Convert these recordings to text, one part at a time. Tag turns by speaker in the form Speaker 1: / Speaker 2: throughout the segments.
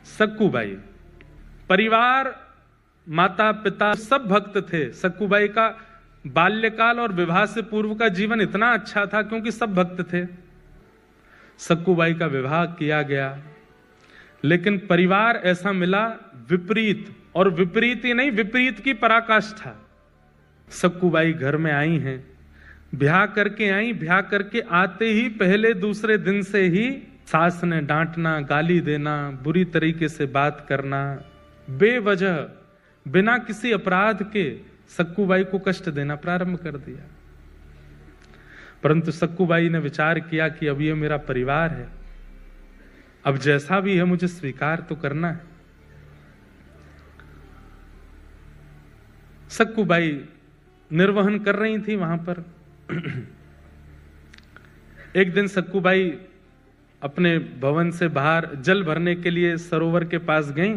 Speaker 1: सक्कूबाई, परिवार, माता पिता सब भक्त थे। सक्कूबाई का बाल्यकाल और विवाह से पूर्व का जीवन इतना अच्छा था क्योंकि सब भक्त थे। सक्कूबाई का विवाह किया गया, लेकिन परिवार ऐसा मिला विपरीत, और विपरीत ही नहीं, विपरीत की पराकाष्ठा। सक्कूबाई घर में आई हैं, ब्याह करके आई, ब्याह करके आते ही पहले दूसरे दिन से ही सास ने डांटना, गाली देना, बुरी तरीके से बात करना, बेवजह बिना किसी अपराध के सक्कूबाई को कष्ट देना प्रारंभ कर दिया। परंतु सक्कूबाई ने विचार किया कि अब ये मेरा परिवार है, अब जैसा भी है मुझे स्वीकार तो करना है। सक्कूबाई निर्वहन कर रही थी वहां पर। एक दिन सक्कूबाई अपने भवन से बाहर जल भरने के लिए सरोवर के पास गई।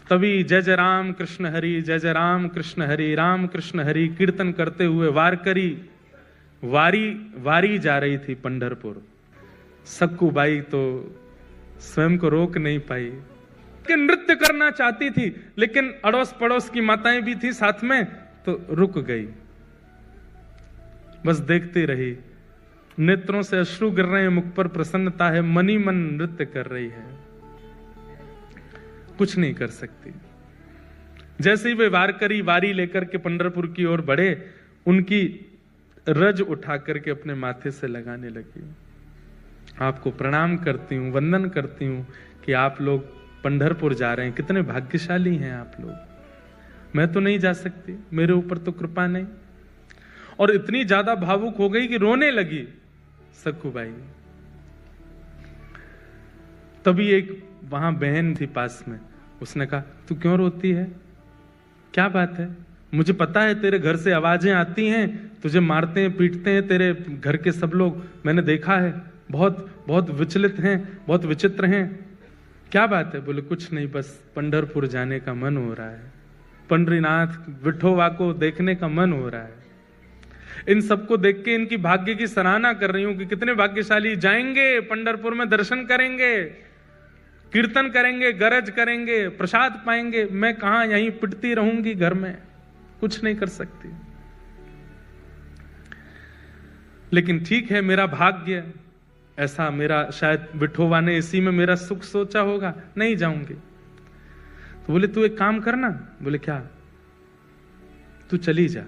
Speaker 1: तभी जय जय राम कृष्ण हरि, जय जय राम कृष्ण हरि, राम कृष्ण हरि कीर्तन करते हुए वारकरी वारी जा रही थी पंढरपुर। सक्कूबाई तो स्वयं को रोक नहीं पाई कि नृत्य करना चाहती थी, लेकिन अड़ोस पड़ोस की माताएं भी थी साथ में, तो रुक गई, बस देखती रही। नेत्रों से अश्रु गिर रहे हैं, मुख पर प्रसन्नता है, मनी मन नृत्य कर रही है, कुछ नहीं कर सकती। जैसे ही वे वारकरी वारी लेकर के पंढरपुर की ओर बढ़े, उनकी रज उठा करके अपने माथे से लगाने लगी। आपको प्रणाम करती हूं, वंदन करती हूं कि आप लोग पंढरपुर जा रहे हैं, कितने भाग्यशाली हैं आप लोग, मैं तो नहीं जा सकती, मेरे ऊपर तो कृपा नहीं। और इतनी ज्यादा भावुक हो गई कि रोने लगी सक्कूबाई। तभी एक वहां बहन थी पास में, उसने कहा तू क्यों रोती है, क्या बात है? मुझे पता है तेरे घर से आवाजें आती हैं, तुझे मारते हैं पीटते हैं तेरे घर के सब लोग, मैंने देखा है, बहुत बहुत विचलित हैं, बहुत विचित्र हैं, क्या बात है? बोले कुछ नहीं, बस पंढरपुर जाने का मन हो रहा है, पंढरीनाथ विठोवा को देखने का मन हो रहा है। इन सबको देख के इनकी भाग्य की सराहना कर रही हूं कि कितने भाग्यशाली, जाएंगे पंढरपुर में, दर्शन करेंगे, कीर्तन करेंगे, गरज करेंगे, प्रसाद पाएंगे, मैं कहां यहीं पिटती रहूंगी घर में, कुछ नहीं कर सकती। लेकिन ठीक है, मेरा भाग्य ऐसा, मेरा शायद विठोवा ने इसी में मेरा सुख सोचा होगा, नहीं जाऊंगी। तो बोले तू एक काम करना। बोले क्या? तू चली जा,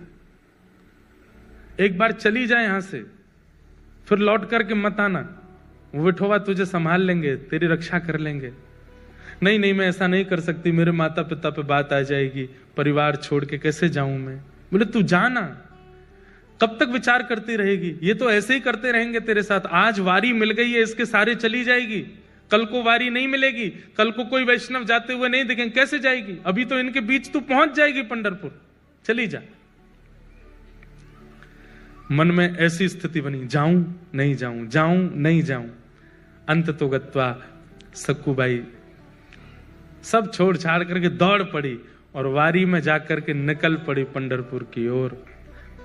Speaker 1: एक बार चली जा यहां से, फिर लौट करके मत आना, वो विठोवा तुझे संभाल लेंगे, तेरी रक्षा कर लेंगे। नहीं नहीं, मैं ऐसा नहीं कर सकती, मेरे माता पिता पे बात आ जाएगी, परिवार छोड़ के कैसे जाऊं मैं। बोले तू जाना, कब तक विचार करती रहेगी, ये तो ऐसे ही करते रहेंगे तेरे साथ। आज वारी मिल गई है, इसके सारे चली जाएगी, कल को वारी नहीं मिलेगी, कल को कोई वैष्णव जाते हुए नहीं दिखेंगे, कैसे जाएगी? अभी तो इनके बीच तू पहुंच जाएगी पंढरपुर, चली जा। मन में ऐसी स्थिति बनी, जाऊं नहीं जाऊं, जाऊं नहीं जाऊं। अंत तो गत्वा सक्कूबाई सब छोड़ छाड़ करके दौड़ पड़ी और वारी में जाकर के निकल पड़ी पंढरपुर की ओर।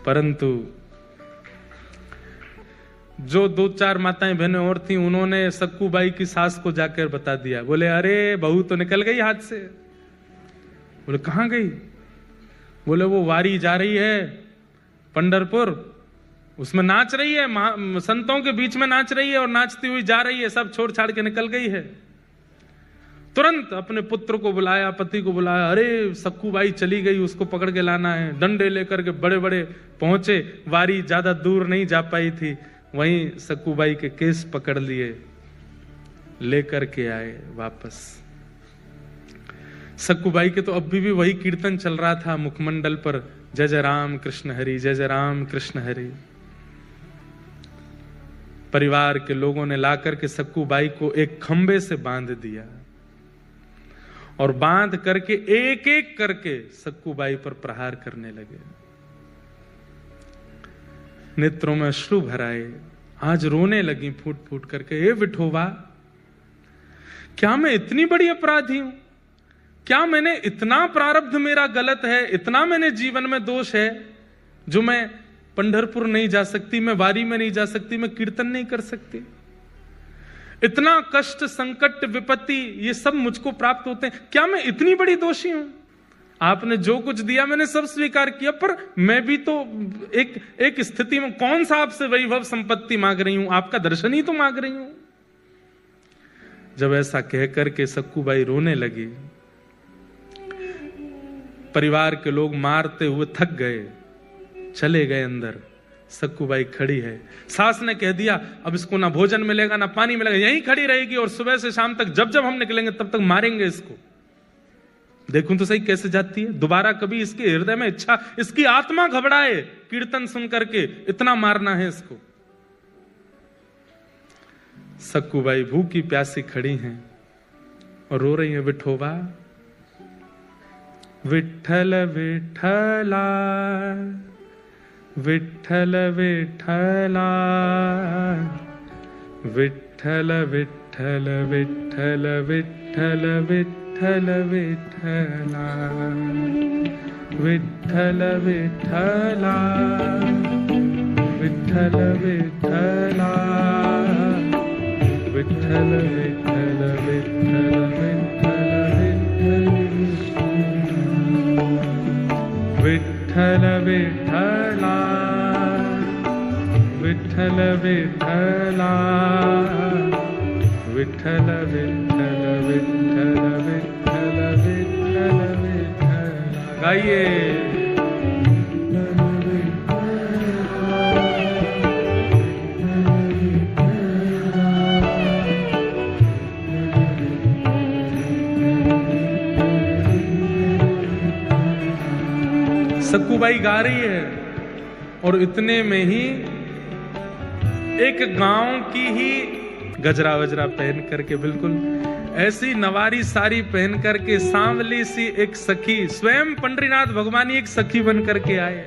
Speaker 1: परंतु जो दो चार माताएं बहनें और थी, उन्होंने सक्कूबाई की सास को जाकर बता दिया। बोले अरे बहू तो निकल गई हाथ से। बोले कहां गई? बोले वो वारी जा रही है पंढरपुर, उसमें नाच रही है, संतों के बीच में नाच रही है और नाचती हुई जा रही है, सब छोड़ छाड़ के निकल गई है। तुरंत अपने पुत्र को बुलाया, पति को बुलाया, अरे सक्कूबाई चली गई, उसको पकड़ के लाना है। डंडे लेकर के बड़े बड़े पहुंचे, वारी ज्यादा दूर नहीं जा पाई थी, वहीं सक्कूबाई के केस पकड़ लिए, लेकर के आए वापस। सक्कूबाई के तो अभी भी वही कीर्तन चल रहा था मुखमंडल पर, जय जय राम कृष्ण हरि, जय जय राम कृष्ण हरि। परिवार के लोगों ने लाकर के सक्कूबाई को एक खंबे से बांध दिया और बांध करके एक एक करके सक्कूबाई पर प्रहार करने लगे। नेत्रों में अश्रु भराए, आज रोने लगी फूट फूट करके, हे विठोबा, क्या मैं इतनी बड़ी अपराधी हूं? क्या मैंने इतना प्रारब्ध मेरा गलत है, इतना मैंने जीवन में दोष है जो मैं पंढरपुर नहीं जा सकती, मैं वारी में नहीं जा सकती, मैं कीर्तन नहीं कर सकती? इतना कष्ट, संकट, विपत्ति, ये सब मुझको प्राप्त होते हैं। क्या मैं इतनी बड़ी दोषी हूं? आपने जो कुछ दिया मैंने सब स्वीकार किया, पर मैं भी तो एक स्थिति में, कौन सा आपसे वैभव संपत्ति मांग रही हूं, आपका दर्शन ही तो मांग रही हूं। जब ऐसा कह करके सक्कूबाई रोने लगी, परिवार के लोग मारते हुए थक गए, चले गए अंदर। सक्कूबाई खड़ी है, सास ने कह दिया अब इसको ना भोजन मिलेगा ना पानी मिलेगा, यहीं खड़ी रहेगी और सुबह से शाम तक जब जब हम निकलेंगे तब तक मारेंगे इसको। देखूं तो सही कैसे जाती है, दोबारा कभी इसके हृदय में इच्छा, इसकी आत्मा घबराए कीर्तन सुन करके, इतना मारना है इसको। सक्कूबाई भूखी प्यासी खड़ी हैं और रो रही है, विठोबा विठ्ठल विठ्ठला, विठ्ठल विठ्ठला, विठ्ठल विठ्ठल विठ्ठल विठ्ठल विठ्ठल विठ्ठला, विठ्ठल विठ्ठला, विठ्ठल विठ्ठला, विठ्ठल विठ्ठल विठ्ठल विठ्ठल विठ्ठला, विठ्ठल विठ्ठला, विठ्ठल विठ्ठल विठ्ठल विठ्ठल विठ्ठल विठ्ठला। गाइए। सक्कूबाई गा रही है और इतने में ही एक गांव की ही गजरा वजरा पहन करके, बिल्कुल ऐसी नवारी साड़ी पहन करके सांवली सी एक सखी, स्वयं पंडरीनाथ भगवान एक सखी बन करके आए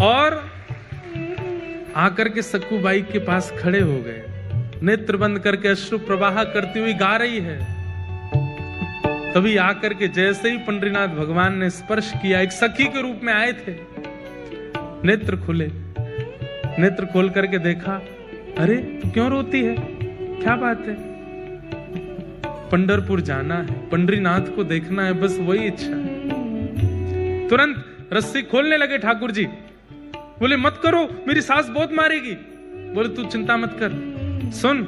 Speaker 1: और आकर के सक्कूबाई के पास खड़े हो गए। नेत्र बंद करके अश्रु प्रवाह करती हुई गा रही है। तभी आकर के जैसे ही पंडरीनाथ भगवान ने स्पर्श किया, एक सखी के रूप में आए थे, नेत्र खुले, नेत्र खोल करके देखा, अरे क्यों रोती है, क्या बात है? पंढरपुर जाना है, पंडरीनाथ को देखना है, बस वही इच्छा है। तुरंत रस्सी खोलने लगे ठाकुर जी। बोले मत करो, मेरी सास बहुत मारेगी। बोले तू चिंता मत कर, सुन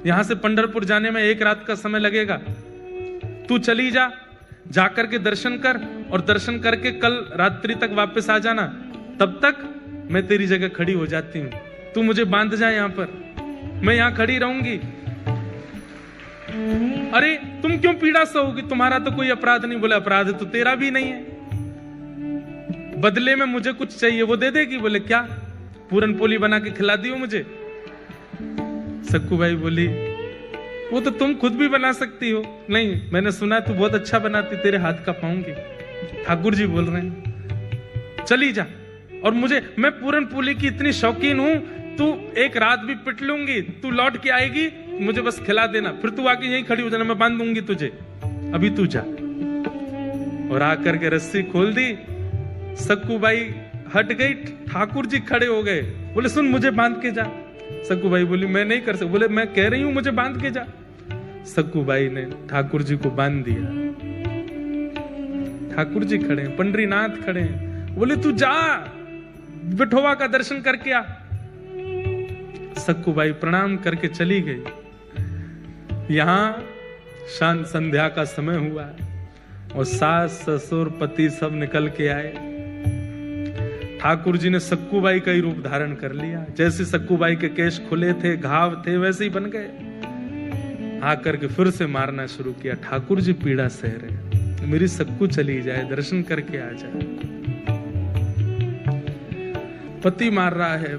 Speaker 1: यहां से पंढरपुर जाने में 1 रात का समय लगेगा, तू चली जा, जाकर के दर्शन कर और दर्शन करके कल रात्रि तक वापस आ जाना, तब तक मैं तेरी जगह खड़ी हो जाती हूं, तू मुझे बांध जा यहां पर, मैं यहां खड़ी रहूंगी। अरे तुम क्यों पीड़ा सहोगी, तुम्हारा तो कोई अपराध नहीं। बोले अपराध तो तेरा भी नहीं है, बदले में मुझे कुछ चाहिए, वो दे देगी। बोले क्या? पूरन पोली बना के खिला दी हो मुझे। सक्कूबाई बोली वो तो तुम खुद भी बना सकती हो। नहीं, मैंने सुना तू बहुत अच्छा बनाती, तेरे हाथ का पाऊंगी। ठाकुर जी बोल रहे हैं चली जा, और मैं पूरन पोली की इतनी शौकीन हूं, तू 1 रात भी पिट लूंगी, तू लौट के आएगी, मुझे बस खिला देना, फिर तू आके यहीं खड़ी हो जाना, मैं बांध दूंगी तुझे, अभी तू जा। और आकर के रस्सी खोल दी, सक्कूबाई हट गई, ठाकुर जी खड़े हो गए। बोले सुन मुझे बांध के जा। सक्कूबाई बोली मैं नहीं कर सकती। बोले मैं कह रही हूं मुझे बांध के जा। सक्कूबाई ने ठाकुर जी को बांध दिया। ठाकुर जी खड़े हैं, पंडरीनाथ खड़े हैं। बोले तू जा, विठोबा का दर्शन करके आ। सक्कूबाई प्रणाम करके चली गई। यहां शान संध्या का समय हुआ और सास ससुर पति सब निकल के आए। ठाकुर जी ने सक्कूबाई का ही रूप धारण कर लिया, जैसे सक्कूबाई के केश खुले थे, घाव थे, वैसे ही बन गए। आकर के फिर से मारना शुरू किया। ठाकुर जी पीड़ा सह रहे, मेरी सक्कू चली जाए, दर्शन करके आ जाए। पति मार रहा है,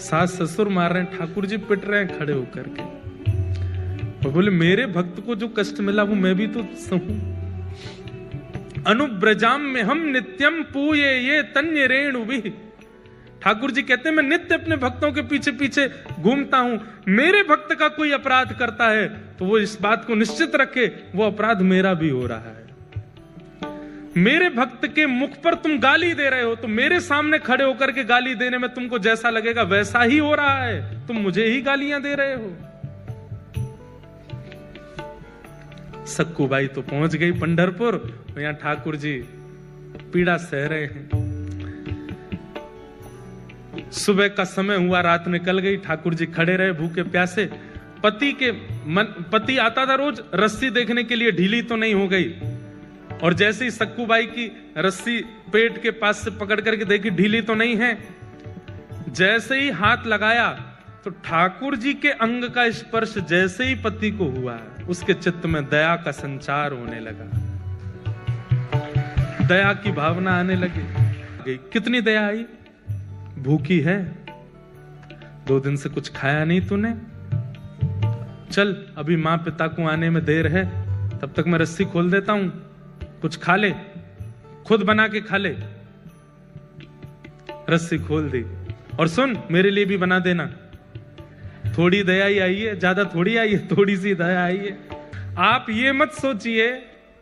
Speaker 1: सास ससुर मार रहे हैं, ठाकुर जी पिट रहे हैं खड़े होकर के। और बोले मेरे भक्त को जो कष्ट मिला वो मैं भी तो सहूं। अनुब्रजाम में हम नित्यम पूये ये तन्य रेणु भी। ठाकुर जी कहते हैं मैं नित्य अपने भक्तों के पीछे पीछे घूमता हूं। मेरे भक्त का कोई अपराध करता है तो वो इस बात को निश्चित रखे वो अपराध मेरा भी हो रहा है। मेरे भक्त के मुख पर तुम गाली दे रहे हो, तो मेरे सामने खड़े होकर के गाली देने में तुमको जैसा लगेगा वैसा ही हो रहा है, तुम मुझे ही गालियां दे रहे हो। सक्कूबाई तो पहुंच गई पंढरपुर, यहां ठाकुर जी पीड़ा सह रहे हैं। सुबह का समय हुआ, रात निकल गई, ठाकुर जी खड़े रहे भूखे प्यासे। पति आता था रोज रस्सी देखने के लिए, ढीली तो नहीं हो गई। और जैसे ही सक्कूबाई की रस्सी पेट के पास से पकड़ करके देखी ढीली तो नहीं है, जैसे ही हाथ लगाया तो ठाकुर जी के अंग का स्पर्श जैसे ही पति को हुआ, उसके चित्त में दया का संचार होने लगा, दया की भावना आने लगी। कितनी दया आई, भूखी है, 2 दिन से कुछ खाया नहीं तूने, चल अभी मां पिता को आने में देर है, तब तक मैं रस्सी खोल देता हूं, कुछ खा ले, खुद बना के खा ले। रस्सी खोल दी, और सुन मेरे लिए भी बना देना। थोड़ी दया ही आई है, ज्यादा थोड़ी आई है, थोड़ी सी दया आई है। आप ये मत सोचिए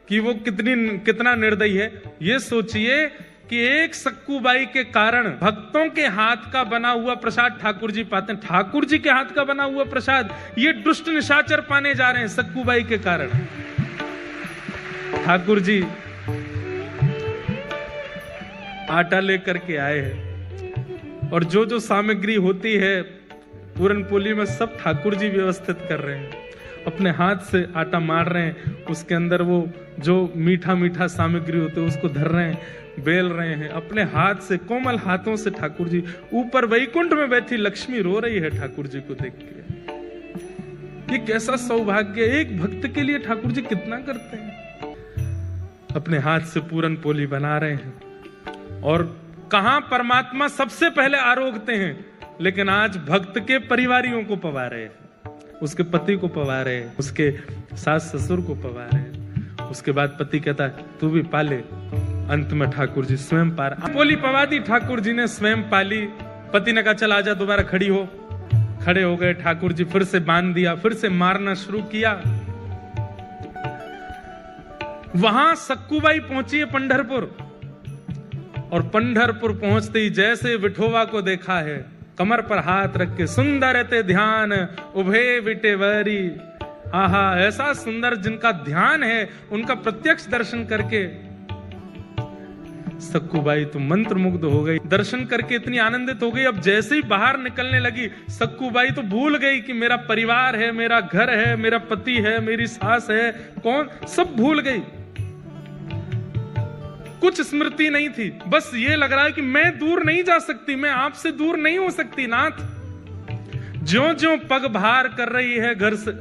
Speaker 1: कि वो कितना निर्दयी है, ये सोचिए कि एक सक्कूबाई के कारण भक्तों के हाथ का बना हुआ प्रसाद ठाकुर जी पाते हैं। ठाकुर जी के हाथ का बना हुआ प्रसाद ये दुष्ट निशाचर पाने जा रहे हैं सक्कूबाई के कारण। ठाकुर जी आटा लेकर के आए हैं, और जो जो सामग्री होती है पूरन पोली में सब ठाकुर जी व्यवस्थित कर रहे हैं, अपने हाथ से आटा मार रहे हैं, उसके अंदर वो जो मीठा मीठा सामग्री होते है उसको धर रहे हैं, बेल रहे हैं अपने हाथ से, कोमल हाथों से। ठाकुर जी ऊपर वैकुंठ में बैठी लक्ष्मी रो रही है ठाकुर जी को देख के। ये कैसा सौभाग्य, एक भक्त के लिए ठाकुर जी कितना करते हैं। अपने हाथ से पूरन पोली बना रहे हैं, और कहां परमात्मा सबसे पहले आरोगते हैं, लेकिन आज भक्त के परिवारियों को पवा रहे हैं, उसके पति को पवा रहे हैं, उसके सास ससुर को पवा रहे हैं। उसके बाद पति कहता है तू भी पाले, अंत में ठाकुर जी स्वयं पार पोली पवा दी, ठाकुर जी ने स्वयं पाली। पति ने कहा चल आजा, दोबारा खड़ी हो। खड़े हो गए, ठाकुर जी फिर से बांध दिया, फिर से मारना शुरू किया। वहां सक्कूबाई पहुंची है पंढरपुर, और पंढरपुर पहुंचते ही जैसे विठोबा को देखा है, कमर पर हाथ रख के सुंदर ते ध्यान उभे विटेवरी। आहा, ऐसा सुंदर जिनका ध्यान है, उनका प्रत्यक्ष दर्शन करके सक्कूबाई तो मंत्र मुग्ध हो गई, दर्शन करके इतनी आनंदित हो गई। अब जैसे ही बाहर निकलने लगी, सक्कूबाई तो भूल गई कि मेरा परिवार है, मेरा घर है, मेरा पति है, मेरी सास है, कौन, सब भूल गई। कुछ स्मृति नहीं थी, बस ये लग रहा है कि मैं दूर नहीं जा सकती, मैं आपसे दूर नहीं हो सकती नाथ। ज्यों ज्यों पग बाहर कर रही है घर से,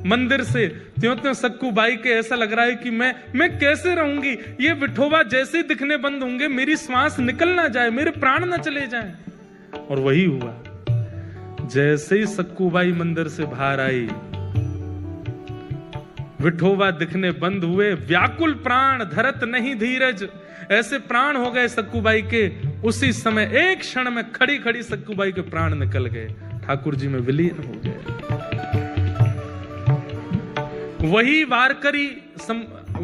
Speaker 1: मंदिर से, त्यों त्यों सक्कूबाई के ऐसा लग रहा है कि मैं कैसे रहूंगी, ये विठोबा जैसे दिखने बंद होंगे, मेरी श्वास निकल ना जाए, मेरे प्राण ना चले जाएं। और वही हुआ, जैसे ही सक्कूबाई मंदिर से बाहर आई, विठोबा दिखने बंद हुए। व्याकुल प्राण धरत नहीं धीरज, ऐसे प्राण हो गए सक्कूबाई के। उसी समय एक क्षण में खड़ी खड़ी सक्कूबाई के प्राण निकल गए, ठाकुर जी में विलीन हो गए। वही वारकरी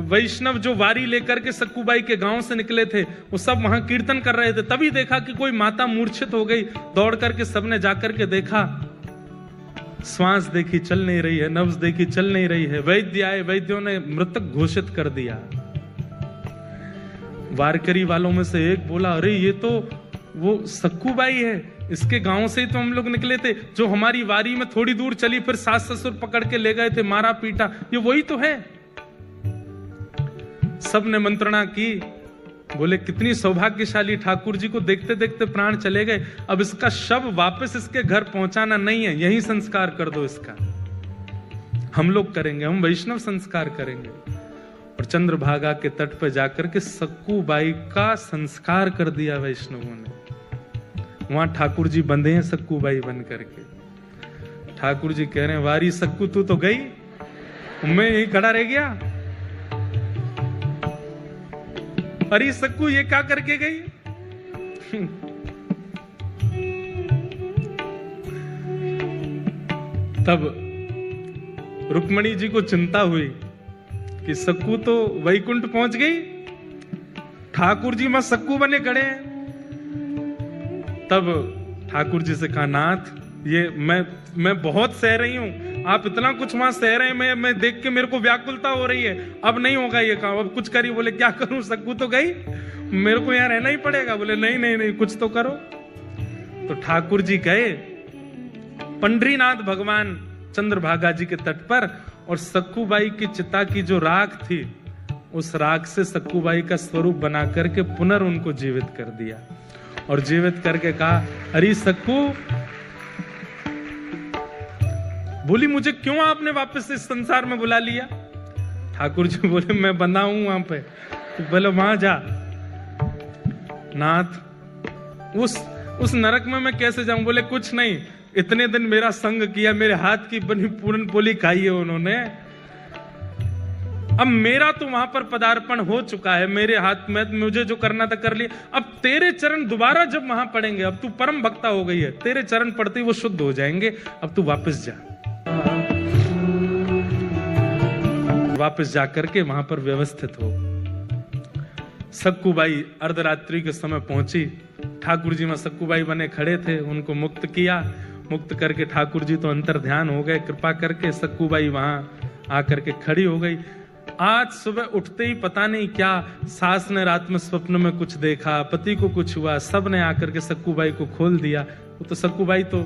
Speaker 1: वैष्णव जो वारी लेकर के सक्कूबाई के गांव से निकले थे, वो सब वहां कीर्तन कर रहे थे। तभी देखा कि कोई माता मूर्छित हो गई, दौड़ करके सबने जाकर के देखा, श्वास देखी चल नहीं रही है, नब्ज देखी चल नहीं रही है। वैद्य आए, वैद्यों ने मृतक घोषित कर दिया। वारकरी वालों में से एक बोला, अरे ये तो वो सक्कूबाई है, इसके गांव से ही तो हम लोग निकले थे, जो हमारी वारी में थोड़ी दूर चली, फिर सास ससुर पकड़ के ले गए थे, मारा पीटा, ये वही तो है। सबने मंत्रणा की, बोले कितनी सौभाग्यशाली, ठाकुर जी को देखते देखते प्राण चले गए। अब इसका शव वापस इसके घर पहुंचाना नहीं है, यही संस्कार कर दो इसका, हम लोग करेंगे, हम वैष्णव संस्कार करेंगे। और चंद्रभागा के तट पर जाकर के सक्कूबाई का संस्कार कर दिया वैष्णवों ने। वहां ठाकुर जी बंधे हैं सक्कूबाई बन करके। ठाकुर जी कह रहे हैं, वारी सक्कू तू तो गई, मैं यही खड़ा रह गया। अरे सक्कू ये क्या करके गई? तब रुक्मणी जी को चिंता हुई कि सक्कू तो वैकुंठ पहुंच गई, ठाकुर जी में सक्कू बने खड़े हैं। तब ठाकुर जी से कहा, नाथ ये मैं बहुत सह रही हूं, आप इतना कुछ वहां सह रहे हैं, मैं देख के मेरे को व्याकुलता हो रही है, अब नहीं होगा ये काम, अब कुछ करिए। बोले क्या करूं, सक्कू तो गई, मेरे को यहाँ रहना ही पड़ेगा। बोले नहीं नहीं नहीं, कुछ तो करो। तो ठाकुर जी गए पंडरीनाथ भगवान चंद्रभागा जी के तट पर, और सक्कूबाई की चिता की जो राख थी, उस राख से सक्कूबाई का स्वरूप बना करके पुनः उनको जीवित कर दिया, और जीवित करके कहा, अरे सक्कू, बोली मुझे क्यों आपने वापस इस संसार में बुला लिया? ठाकुर जी बोले, मैं बंधा हूं वहां पे। तो बोले वहां जा। नाथ, उस नरक में मैं कैसे जाऊं? बोले कुछ नहीं, इतने दिन मेरा संग किया, मेरे हाथ की बनी पूरन पोली खाई है उन्होंने, अब मेरा तो वहां पर पदार्पण हो चुका है, मेरे हाथ में मुझे जो करना था कर लिया, अब तेरे चरण दोबारा जब वहां पड़ेंगे, अब तू परम भक्ता हो गई है, तेरे चरण पड़ते ही वो शुद्ध हो जाएंगे, अब तू वापस जा। वापस जाकर के वहां पर व्यवस्थित हो। सक्कूबाई अर्धरात्रि के समय पहुंची, ठाकुर जी में सक्कूबाई बने खड़े थे, उनको मुक्त किया। मुक्त करके ठाकुर जी तो अंतर ध्यान हो गए, कृपा करके सक्कूबाई वहां आकर के खड़ी हो गई। आज सुबह उठते ही पता नहीं क्या सास ने रात में स्वप्न में कुछ देखा, पति को कुछ हुआ, सब ने आकर के सक्कूबाई को खोल दिया। वो तो सक्कूबाई तो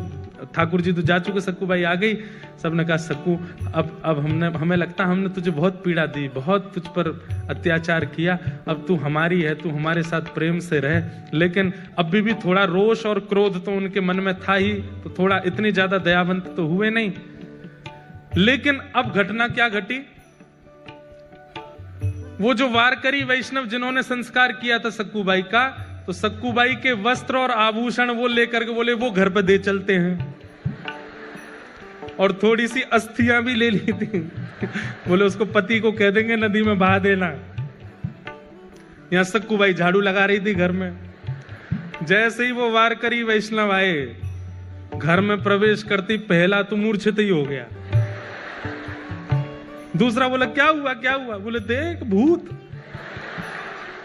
Speaker 1: ठाकुर जी तो जा चुके, सक्कूबाई आ गई। सबने कहा, सक्कू अब हमें लगता हमने तुझे बहुत पीड़ा दी, बहुत तुझ पर अत्याचार किया, अब तू हमारी है, तू हमारे साथ प्रेम से रह। लेकिन अभी भी थोड़ा रोष और क्रोध तो उनके मन में था ही, तो थोड़ा इतनी ज्यादा दयावंत तो हुए नहीं। लेकिन अब घटना क्या घटी, वो जो वारकरी वैष्णव जिन्होंने संस्कार किया था सक्कूबाई का, तो सक्कूबाई के वस्त्र और आभूषण वो लेकर के बोले वो घर पे दे चलते हैं, और थोड़ी सी अस्थियां भी ले ली थी। बोले उसको पति को कह देंगे नदी में बहा देना। यहां सक्कूबाई झाड़ू लगा रही थी घर में। जैसे ही वो वारकरी वैष्णव आए, घर में प्रवेश करती पहला तो मूर्छित ही हो गया। दूसरा बोला क्या हुआ क्या हुआ? बोले देख भूत।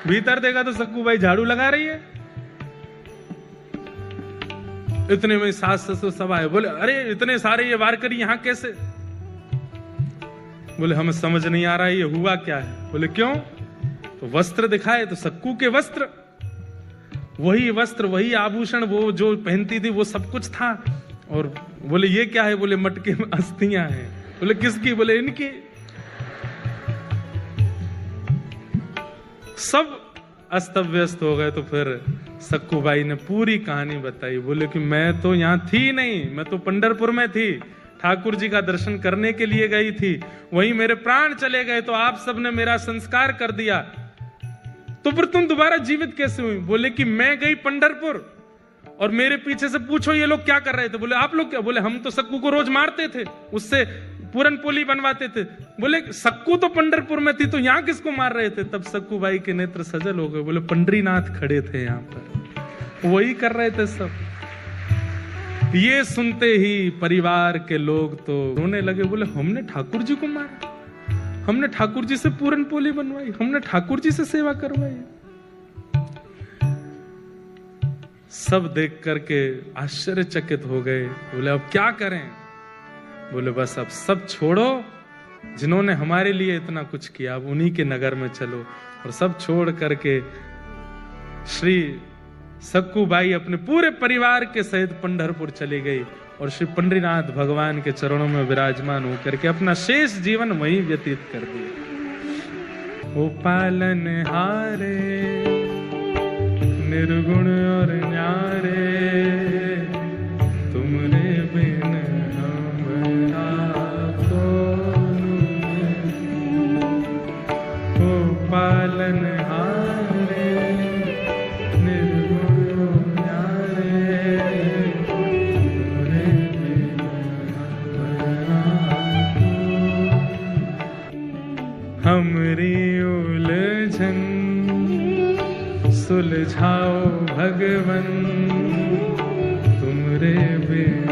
Speaker 1: भीतर देखा तो सक्कूबाई झाड़ू लगा रही है। इतने में सास ससुर सब आए, बोले अरे इतने सारे ये वारकरी यहां कैसे? बोले हमें समझ नहीं आ रहा है ये हुआ क्या है। बोले क्यों? तो वस्त्र दिखाए तो सक्कू के वस्त्र, वही वस्त्र वही आभूषण वो जो पहनती थी वो सब कुछ था। और बोले ये क्या है? बोले मटके में अस्थियां हैं। बोले किसकी? बोले इनकी। सब अस्त व्यस्त हो गए। तो फिर सक्कूबाई ने पूरी कहानी बताई। बोले कि मैं तो यहां थी नहीं, मैं तो पंढरपुर में थी, ठाकुर जी का दर्शन करने के लिए गई थी, वहीं मेरे प्राण चले गए, तो आप सबने मेरा संस्कार कर दिया, तो फिर तुम दोबारा जीवित कैसे हुई? बोले कि मैं गई पंढरपुर और मेरे पीछे से पूछो ये लोग क्या कर रहे थे। बोले आप लोग क्या? बोले हम तो सक्कू को रोज मारते थे, उससे पूरन पोली बनवाते थे। बोले सक्कू तो पंढरपुर में थी, तो यहां किसको मार रहे थे? तब सक्कूबाई के नेत्र सजल हो गए। बोले पंडरीनाथ खड़े थे यहां पर, वही कर रहे थे सब। ये सुनते ही परिवार के लोग तो रोने लगे। बोले हमने ठाकुर जी को मारा, हमने ठाकुर जी से पूरन पोली बनवाई, हमने ठाकुर जी से सेवा करवाई। सब देख करके आश्चर्यचकित हो गए। बोले अब क्या करें? बोले बस अब सब छोड़ो, जिन्होंने हमारे लिए इतना कुछ किया, अब उन्हीं के नगर में चलो। और सब छोड़ करके श्री सक्कूबाई अपने पूरे परिवार के सहित पंढरपुर चली गई और श्री पंडरीनाथ भगवान के चरणों में विराजमान होकर के अपना शेष जीवन वहीं व्यतीत कर दिया। ओ पालन हारे निर्गुण और न्यारे, तुमरे बिन हमरा कौन। ओ पालन हारे निर्गुण और न्यारे, तुमरे बिन हमरा कौन। हमरी उलझन सुलझाओ भगवन, तुमरे बिन